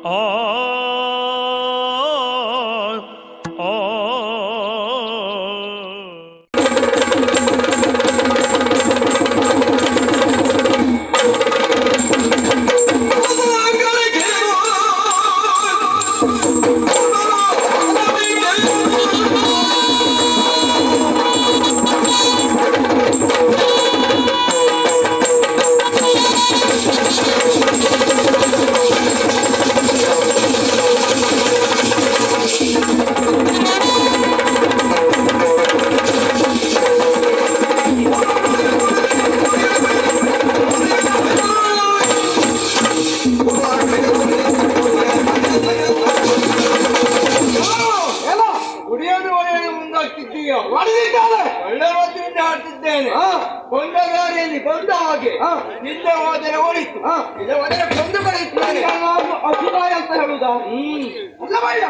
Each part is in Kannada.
ಆ ಆ ಒಳ್ಳೆ ಮಾತಿನಿಂದ ಆಡ್ತಿದ್ದೇನೆ. ಕೊಂದ ದಾರಿಯಲ್ಲಿ ಕೊಂದ ಹಾಗೆ ನಿಂದ ಹೋದರೆ ಓಡಿತು, ಇಲ್ಲ ಹೋದರೆ ಕೊಂದು ಬರೀತಾನೆ. ಅಭಿನಯ ಅಂತ ಹೇಳುದಾ? ಅಲ್ಲವಯ್ಯ,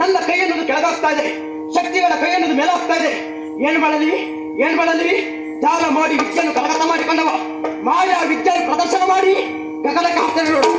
ನನ್ನ ಕೈ ಅನ್ನೋದು ಕೆಳಗಾಗ್ತಾ ಇದೆ, ಶಕ್ತಿಗಳ ಕೈ ಅನ್ನೋದು ಮೇಲಾಗ್ತಾ ಇದೆ. ಏನು ಮಾಡಲಿ, ಏನ್ ಮಾಡಲಿ? ಜಾಲ ಮಾಡಿ ವಿದ್ಯೆಯನ್ನು ಕರಗತ ಮಾಡಿಕೊಂಡವ ಮಾಯಾ ವಿದ್ಯೆಯನ್ನು ಪ್ರದರ್ಶನ ಮಾಡಿ ಗಗನಕ್ಕೆ ಹಾಕ್ತಾರೆ ನೋಡು.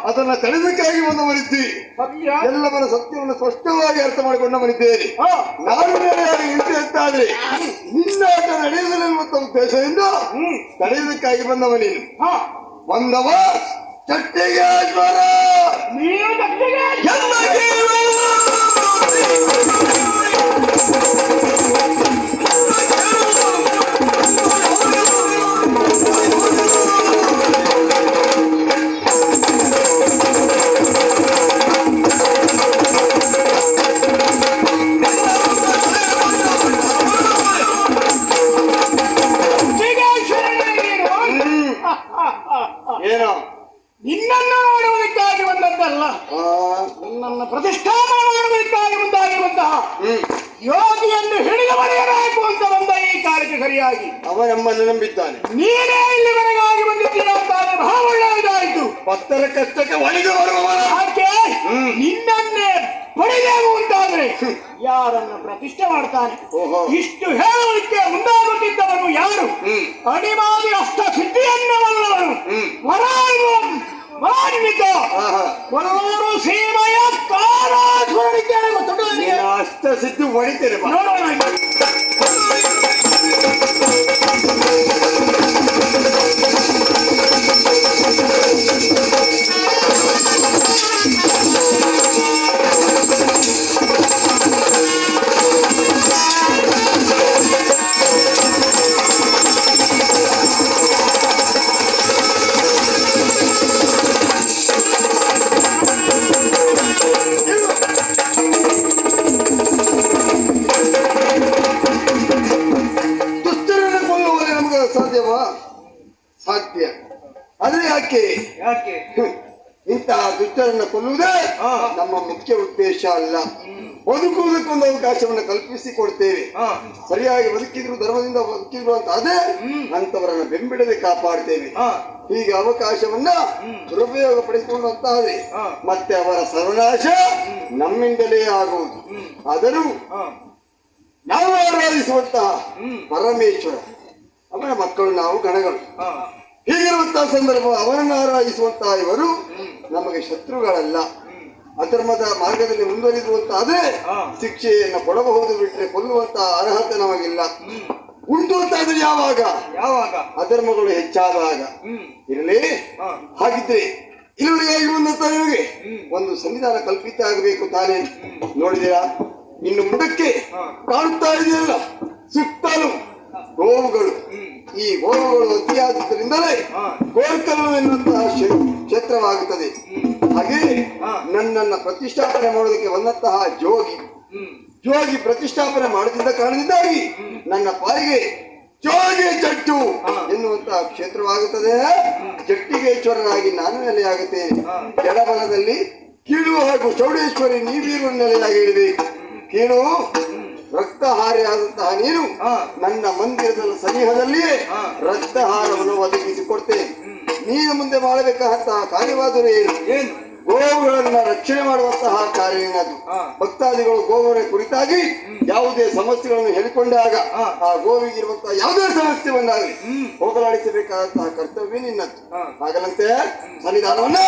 ಅದನ್ನ ತಡೆದಕ್ಕಾಗಿ ಬಂದವನಿದ್ದೀರಿ. ಎಲ್ಲವರ ಸತ್ಯವನ್ನು ಸ್ಪಷ್ಟವಾಗಿ ಅರ್ಥ ಮಾಡಿಕೊಂಡವನಿದ್ದೇನೆ. ನಾನು ನಿಂತೆ ಅಂತಾದ್ರೆ ನಿನ್ನಾಟ ನಡೆಯುವುದೆನ್ನುವಂತ ಉದ್ದೇಶದಿಂದ ತಡೆಯುವುದಕ್ಕಾಗಿ ಬಂದವನೇನು. ಬಂದವ ಚಟ್ಟಿಗೆ ಜ್ವರ ಏನೋ ನಿನ್ನನ್ನು ನೋಡುವುದಕ್ಕಾಗಿ ಬಂದದ್ದಲ್ಲ, ನಿನ್ನನ್ನು ಪ್ರತಿಷ್ಠಾಪನೆ ಮಾಡುವುದಕ್ಕಾಗಿ ಮುಂದಾಗಿರುವಂತಹ ಯೋಗಿಯನ್ನು ಹಿಡಿದು ಬರೆಯಬೇಕು ಅಂತ ಬಂದ ಈ ಕಾಲಕ್ಕೆ ಸರಿಯಾಗಿ ಅವ ನಮ್ಮನ್ನು ನಂಬಿದ್ದಾನೆ. ನೀನೇ ಇಲ್ಲಿವರೆಗಾಗಿ ಬಂದಿದ್ದೀರ ಅಂತಾದ್ರೆ ಬಹಳ ಒಳ್ಳೆಯದಾಯಿತು. ಭಕ್ತರ ಕಷ್ಟಕ್ಕೆ ಒಳಗೆ ಬರುವವನ ಯಾಕೆ ನಿನ್ನನ್ನೇ ಪಡೆಯಬೇಕು ಅಂತಾದ್ರೆ ಯಾರನ್ನು ಪ್ರತಿಷ್ಠೆ ಮಾಡ್ತಾನೆ. ಇಷ್ಟು ಹೇಳುವುದಕ್ಕೆ ಮುಂದಾಗುತ್ತಿದ್ದವನು ಯಾರು? ಅಡಿಮಾದಿ ಅಷ್ಟ ಸಿದ್ಧಿಯನ್ನವಲ್ಲವನು ಮಾನ್ವಿತ ಕೊಲ್ಲೂರು ಸೀಮೆಯ ಕಾರಾಸುರನಿದ್ದೇನೆ. ಅಷ್ಟ ಸಿದ್ಧಿ ಹೊಡಿತೇನೆ. ನೋಡೋಣ. ಸಾಧ್ಯ. ಆದ್ರೆ ಯಾಕೆ ಇಂತಹ ದುಷ್ಟರನ್ನ ಕೊಲ್ಲುವುದೇ ನಮ್ಮ ಮುಖ್ಯ ಉದ್ದೇಶ ಅಲ್ಲ. ಬದುಕುವುದಕ್ಕೊಂದು ಅವಕಾಶವನ್ನು ಕಲ್ಪಿಸಿ ಕೊಡ್ತೇವೆ. ಸರಿಯಾಗಿ ಬದುಕಿದ್ರು ಧರ್ಮದಿಂದ ಬದುಕಿದ್ರು ಅಂತ ಅದೇ ಅಂತವರನ್ನ ಬೆಂಬಿಡದೆ ಕಾಪಾಡ್ತೇವೆ. ಹೀಗೆ ಅವಕಾಶವನ್ನ ದುರುಪಯೋಗ ಪಡಿಸಿಕೊಂಡಂತಾದ್ರೆ ಮತ್ತೆ ಅವರ ಸರ್ವನಾಶ ನಮ್ಮಿಂದಲೇ ಆಗುವುದು. ಆದರೂ ನಾವು ಆರಾಧಿಸುವಂತಹ ಪರಮೇಶ್ವರ, ಅವನ ಮಕ್ಕಳು ನಾವು ಗಣಗಳು. ಹೀಗಿರುವಂತಹ ಸಂದರ್ಭ ಅವನನ್ನು ಆರಾಧಿಸುವಂತಹ ಇವರು ನಮಗೆ ಶತ್ರುಗಳಲ್ಲ. ಅಧರ್ಮದ ಮಾರ್ಗದಲ್ಲಿ ಮುಂದುವರಿದಿರುವಂತಾದ್ರೆ ಶಿಕ್ಷೆಯನ್ನು ಕೊಡಬಹುದು, ಬಿಟ್ಟರೆ ಕೊಲ್ಲುವಂತಹ ಅರ್ಹತೆ ನಮಗಿಲ್ಲ. ಉಂಟು ಅಂತಾದ್ರೆ ಯಾವಾಗ ಅಧರ್ಮಗಳು ಹೆಚ್ಚಾದಾಗ ಇರಲಿ. ಹಾಗಿದ್ರೆ ಇಲ್ಲಿವರೆಗಾಗಿ ಬಂದಂತ ನಿಮಗೆ ಒಂದು ಸಂವಿಧಾನ ಕಲ್ಪಿತ ಆಗಬೇಕು ತಾನೇ. ನೋಡಿದಿರಾ, ಇನ್ನು ಮುಂದಕ್ಕೆ ಕಾಣುತ್ತಾ ಇದೆಯಲ್ಲ ಸುತ್ತಲೂ ಗೋವುಗಳು. ಈ ಗೋವುಗಳು ಅತಿಯಾದರಿಂದಲೇ ಗೋರ್ಕಲ್ಲು ಎನ್ನುವಂತಹ ಕ್ಷೇತ್ರವಾಗುತ್ತದೆ. ಹಾಗೆ ನನ್ನನ್ನ ಪ್ರತಿಷ್ಠಾಪನೆ ಮಾಡೋದಕ್ಕೆ ಬಂದಂತಹ ಜೋಗಿ ಪ್ರತಿಷ್ಠಾಪನೆ ಮಾಡದಿದ್ದ ಕಾರಣದಿಂದಾಗಿ ನನ್ನ ಪಾಲಿಗೆ ಜೋಗಿ ಜಟ್ಟು ಎನ್ನುವಂತಹ ಕ್ಷೇತ್ರವಾಗುತ್ತದೆ. ಜಟ್ಟಿಗೇಶ್ವರನಾಗಿ ನಾನು ನೆಲೆಯಾಗುತ್ತೇನೆ. ಎಡಬಲದಲ್ಲಿ ಕೀಳು ಹಾಗೂ ಚೌಡೇಶ್ವರಿ ನೀವೀರು ನೆಲೆಯಾಗಿ ಇಡಬೇಕು. ಕೀಳು ರಕ್ತಹಾರಿ ಆದಂತಹ ನೀನು ನನ್ನ ಮಂದಿರದ ಸನಿಹದಲ್ಲಿಯೇ ರಕ್ತಹಾರವನ್ನು ಒದಗಿಸಿಕೊಡ್ತೇನೆ. ನೀನು ಮುಂದೆ ಮಾಡಬೇಕಾದಂತಹ ಕಾರ್ಯವಾದರೂ ಏನು? ಗೋವುಗಳನ್ನ ರಕ್ಷಣೆ ಮಾಡುವಂತಹ ಕಾರ್ಯವೇನದು. ಭಕ್ತಾದಿಗಳು ಗೋವುಗಳ ಕುರಿತಾಗಿ ಯಾವುದೇ ಸಮಸ್ಯೆಗಳನ್ನು ಹೇಳಿಕೊಂಡಾಗ ಆ ಗೋವಿಗಿರುವಂತಹ ಯಾವುದೇ ಸಮಸ್ಯೆ ಬಂದಾಗಲಿ ಹೋಗಲಾಡಿಸಬೇಕಾದಂತಹ ಕರ್ತವ್ಯ ನಿನ್ನದ್ದು. ಹಾಗಲಂತೆ ಸನ್ನಿಧಾನವನ್ನ